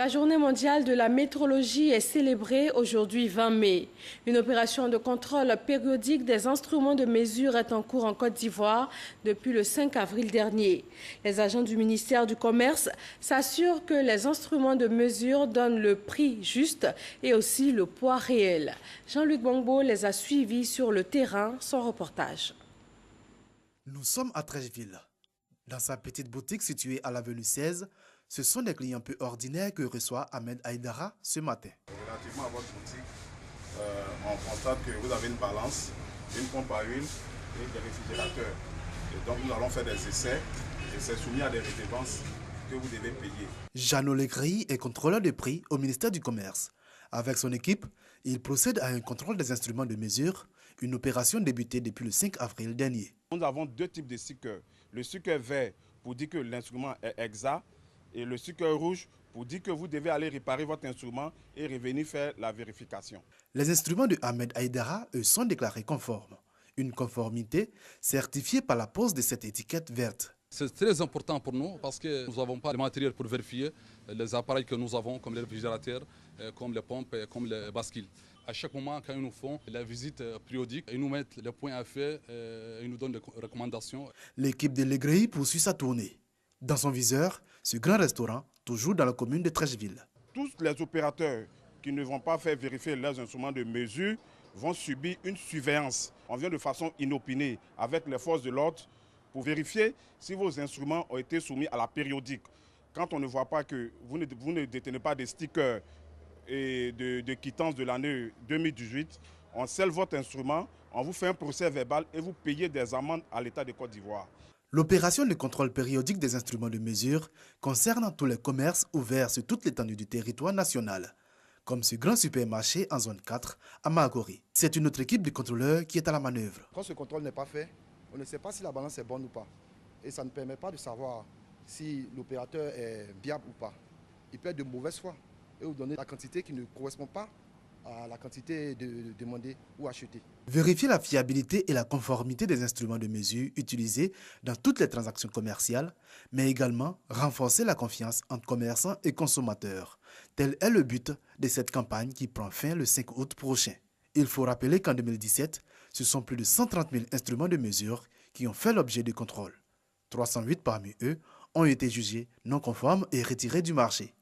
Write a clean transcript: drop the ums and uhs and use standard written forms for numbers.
La journée mondiale de la métrologie est célébrée aujourd'hui 20 mai. Une opération de contrôle périodique des instruments de mesure est en cours en Côte d'Ivoire depuis le 5 avril dernier. Les agents du ministère du Commerce s'assurent que les instruments de mesure donnent le prix juste et aussi le poids réel. Jean-Luc Bongbo les a suivis sur le terrain, son reportage. Nous sommes à Trècheville. Dans sa petite boutique située à l'avenue 16, ce sont des clients peu ordinaires que reçoit Ahmed Aïdara ce matin. Relativement à votre boutique, on constate que vous avez une balance, une pompe à huile et des réfrigérateurs. Et donc nous allons faire des essais et c'est soumis à des redevances que vous devez payer. Jeannot Legris est contrôleur de prix au ministère du Commerce. Avec son équipe, il procède à un contrôle des instruments de mesure, une opération débutée depuis le 5 avril dernier. Nous avons deux types de stickers. Le sticker vert pour dire que l'instrument est exact et le sticker rouge pour dire que vous devez aller réparer votre instrument et revenir faire la vérification. Les instruments de Ahmed Aïdara, eux, sont déclarés conformes. Une conformité certifiée par la pose de cette étiquette verte. C'est très important pour nous parce que nous n'avons pas le matériel pour vérifier les appareils que nous avons, comme les réfrigérateurs, comme les pompes, comme les bascules. À chaque moment, quand ils nous font la visite périodique, ils nous mettent les points à faire, ils nous donnent des recommandations. L'équipe de Legris poursuit sa tournée. Dans son viseur, ce grand restaurant, toujours dans la commune de Trècheville. Tous les opérateurs qui ne vont pas faire vérifier leurs instruments de mesure vont subir une surveillance. On vient de façon inopinée avec les forces de l'ordre pour vérifier si vos instruments ont été soumis à la périodique. Quand on ne voit pas que vous ne détenez pas des stickers et de quittance de l'année 2018, on scelle votre instrument, on vous fait un procès verbal et vous payez des amendes à l'État de Côte d'Ivoire. L'opération de contrôle périodique des instruments de mesure concerne tous les commerces ouverts sur toute l'étendue du territoire national, comme ce grand supermarché en zone 4 à Magori. C'est une autre équipe de contrôleurs qui est à la manœuvre. Quand ce contrôle n'est pas fait, on ne sait pas si la balance est bonne ou pas. Et ça ne permet pas de savoir si l'opérateur est viable ou pas. Il peut être de mauvaise foi et vous donner la quantité qui ne correspond pas à la quantité demandée ou achetée. Vérifier la fiabilité et la conformité des instruments de mesure utilisés dans toutes les transactions commerciales, mais également renforcer la confiance entre commerçants et consommateurs. Tel est le but de cette campagne qui prend fin le 5 août prochain. Il faut rappeler qu'en 2017, ce sont plus de 130 000 instruments de mesure qui ont fait l'objet de contrôle. 308 parmi eux ont été jugés non conformes et retirés du marché.